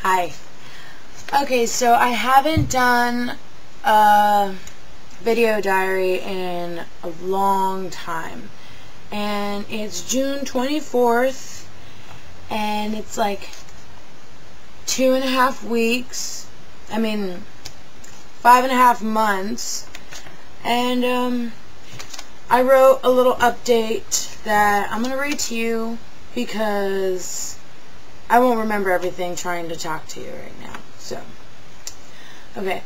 Hi. Okay, so I haven't done a video diary in a long time. And it's June 24th, and it's like 2.5 weeks. I mean, 5.5 months. And I wrote a little update that I'm going to read to you because I won't remember everything trying to talk to you right now. So, okay.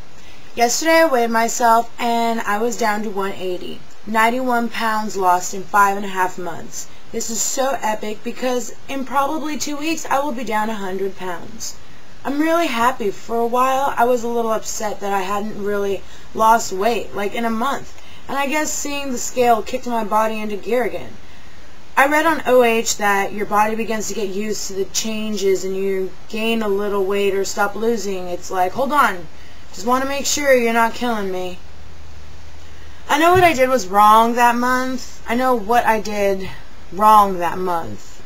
Yesterday I weighed myself and I was down to 180. 91 pounds lost in 5.5 months. This is so epic because in probably 2 weeks I will be down 100 pounds. I'm really happy. For a while I was a little upset that I hadn't really lost weight, like in a month. And I guess seeing the scale kicked my body into gear again. I read on OH that your body begins to get used to the changes and you gain a little weight or stop losing. It's like, hold on, just want to make sure you're not killing me. I know what I did was wrong that month. I know what I did wrong that month.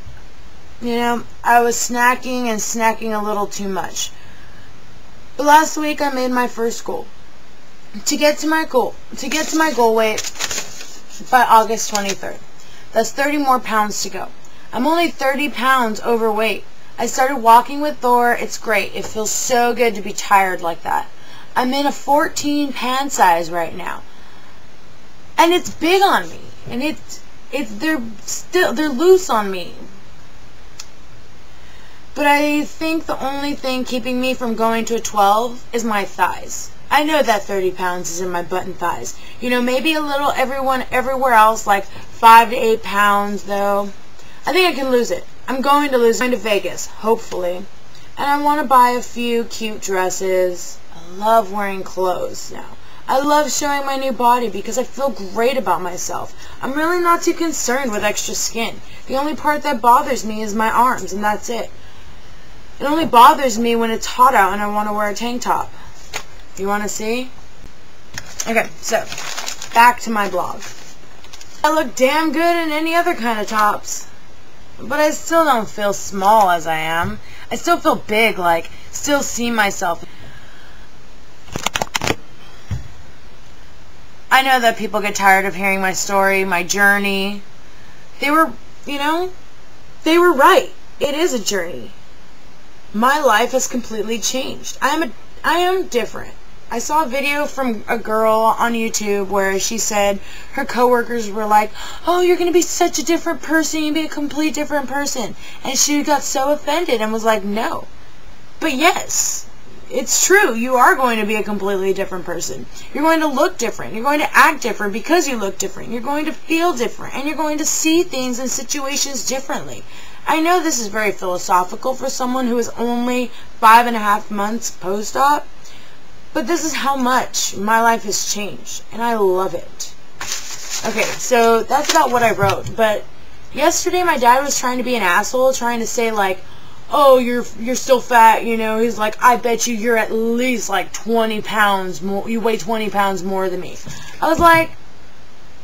You know, I was snacking and snacking a little too much. But last week I made my first goal. To get to my goal weight by August 23rd. That's 30 more pounds to go. I'm only 30 pounds overweight. I started walking with Thor. It's great. It feels so good to be tired like that. I'm in a 14 pant size right now. And it's big on me. And they're loose on me. But I think the only thing keeping me from going to a 12 is my thighs. I know that 30 pounds is in my butt and thighs. You know, maybe a little everywhere else, like 5 to 8 pounds, though. I think I can lose it. I'm going to lose it. I'm going to Vegas, hopefully. And I want to buy a few cute dresses. I love wearing clothes now. I love showing my new body because I feel great about myself. I'm really not too concerned with extra skin. The only part that bothers me is my arms, and that's it. It only bothers me when it's hot out and I want to wear a tank top. You want to see? Okay, so, back to my blog. I look damn good in any other kind of tops. But I still don't feel small as I am. I still feel big, like, still see myself. I know that people get tired of hearing my story, my journey. They were, they were right. It is a journey. My life has completely changed. I am different. I saw a video from a girl on YouTube where she said her coworkers were like, oh, you're going to be such a different person, you'll be a complete different person. And she got so offended and was like, no. But yes, it's true, you are going to be a completely different person. You're going to look different, you're going to act different because you look different, you're going to feel different, and you're going to see things and situations differently. I know this is very philosophical for someone who is only 5.5 months post-op. But this is how much my life has changed, and I love it. Okay, so that's about what I wrote. But yesterday my dad was trying to be an asshole, trying to say like, oh, you're still fat, you know. He's like, I bet you're at least like 20 pounds more. You weigh 20 pounds more than me. I was like,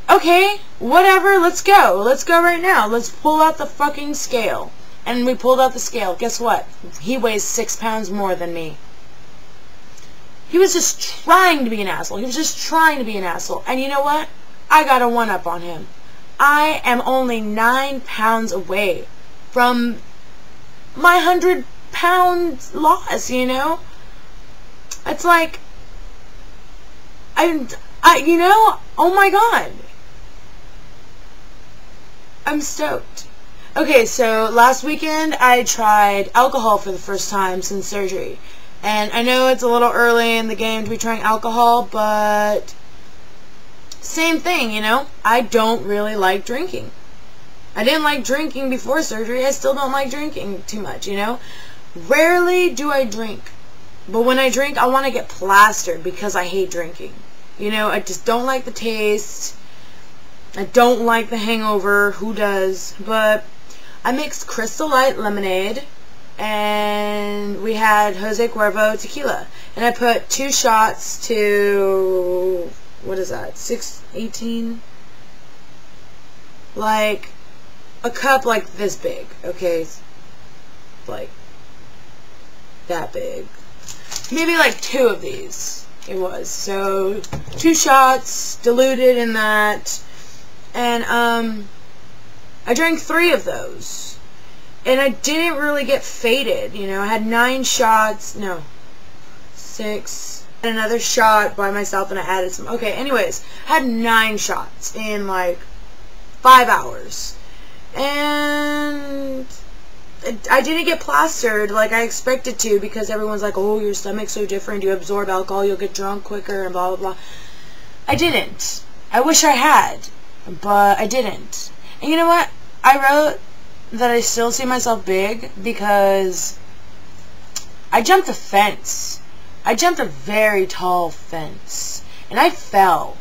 okay, whatever, let's go. Let's go right now. Let's pull out the fucking scale. And we pulled out the scale. Guess what? He weighs 6 pounds more than me. He was just trying to be an asshole. He was just trying to be an asshole. And you know what? I got a one-up on him. I am only 9 pounds away from my 100-pound loss, you know? It's like, you know, oh my god. I'm stoked. Okay, so last weekend I tried alcohol for the first time since surgery. And I know it's a little early in the game to be trying alcohol, but same thing, you know? I don't really like drinking. I didn't like drinking before surgery. I still don't like drinking too much, you know? Rarely do I drink. But when I drink, I want to get plastered because I hate drinking. You know, I just don't like the taste. I don't like the hangover. Who does? But I mixed Crystal Light lemonade, and we had Jose Cuervo tequila, and I put 2 shots to, what is that, 18, like a cup like this big, okay, like that big. Maybe like 2 of these it was. So 2 shots diluted in that, and I drank 3 of those, and I didn't really get faded. You know, I had 9 shots, no, 6, and another shot by myself, and I added some. Okay, anyways, I had 9 shots in like 5 hours, and I didn't get plastered like I expected to, because everyone's like, oh, your stomach's so different, you absorb alcohol, you'll get drunk quicker, and blah, blah, blah. I didn't. I wish I had, but I didn't. And you know what? I wrote that I still see myself big because I jumped a fence. I jumped a very tall fence, and I fell.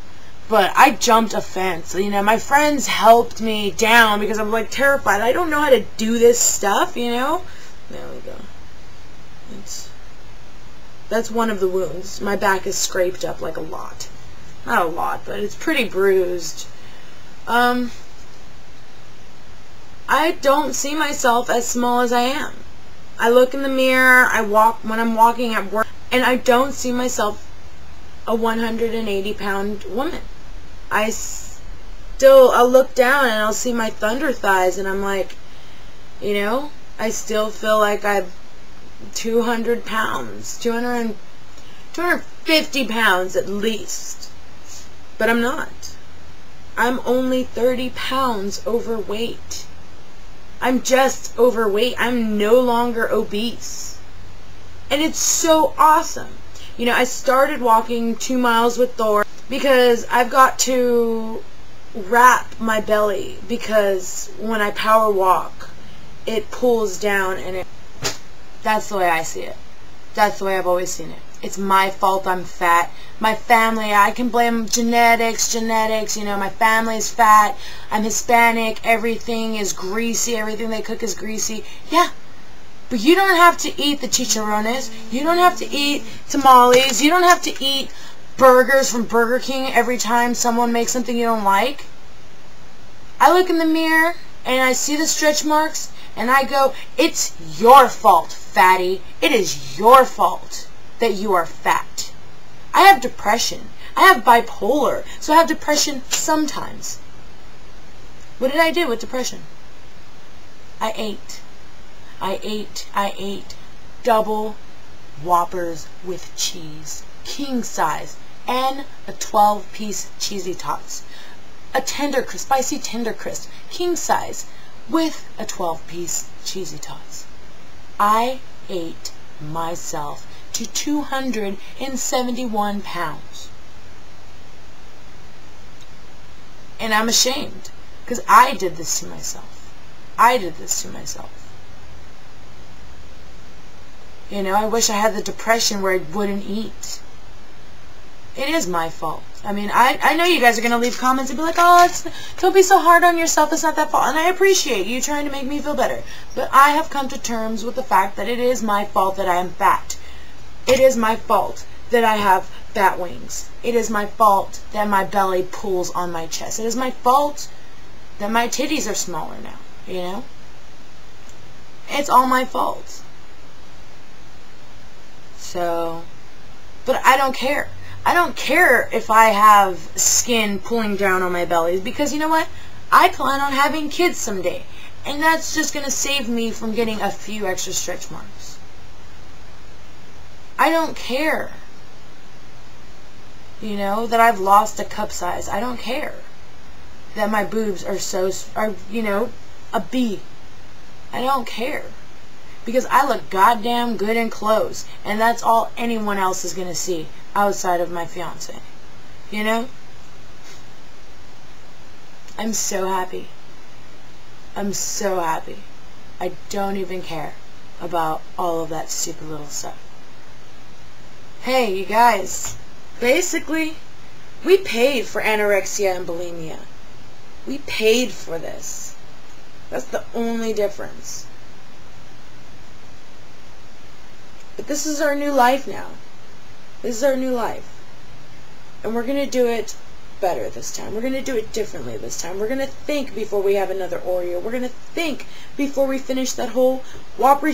But I jumped a fence. You know, my friends helped me down because I'm like terrified. I don't know how to do this stuff, you know. There we go. That's one of the wounds. My back is scraped up like a lot. Not a lot, but it's pretty bruised. I don't see myself as small as I am. I look in the mirror, I walk when I'm walking at work, and I don't see myself a 180-pound woman. I'll look down and I'll see my thunder thighs, and I'm like, you know, I still feel like I'm 200 pounds, 250 pounds at least, but I'm not. I'm only 30 pounds overweight. I'm just overweight. I'm no longer obese. And it's so awesome. You know, I started walking 2 miles with Thor because I've got to wrap my belly, because when I power walk, it pulls down, and that's the way I see it. That's the way I've always seen it. It's my fault I'm fat. My family, I can blame genetics, you know, my family's fat. I'm Hispanic, everything is greasy, everything they cook is greasy. Yeah, but you don't have to eat the chicharrones. You don't have to eat tamales. You don't have to eat burgers from Burger King every time someone makes something you don't like. I look in the mirror and I see the stretch marks and I go, it's your fault, fatty. It is your fault that you are fat. I have depression. I have bipolar, so I have depression sometimes. What did I do with depression? I ate double Whoppers with cheese, king size, and a 12-piece cheesy tots. A tender crisp, spicy tender crisp, king size, with a 12-piece cheesy tots. I ate myself to 271 pounds. And I'm ashamed, because I did this to myself. I did this to myself. You know, I wish I had the depression where I wouldn't eat. It is my fault. I mean, I know you guys are going to leave comments and be like, oh, don't be so hard on yourself, it's not that fault. And I appreciate you trying to make me feel better. But I have come to terms with the fact that it is my fault that I am fat. It is my fault that I have bat wings. It is my fault that my belly pulls on my chest. It is my fault that my titties are smaller now, you know? It's all my fault. So, but I don't care. I don't care if I have skin pulling down on my belly, because you know what? I plan on having kids someday, and that's just going to save me from getting a few extra stretch marks. I don't care, you know, that I've lost a cup size. I don't care that my boobs are you know, a B. I don't care, because I look goddamn good in clothes, and that's all anyone else is going to see outside of my fiance. You know? I'm so happy. I'm so happy. I don't even care about all of that stupid little stuff. Hey, you guys. Basically, we paid for anorexia and bulimia. We paid for this. That's the only difference. But this is our new life now. This is our new life. And we're going to do it better this time. We're going to do it differently this time. We're going to think before we have another Oreo. We're going to think before we finish that whole Whopper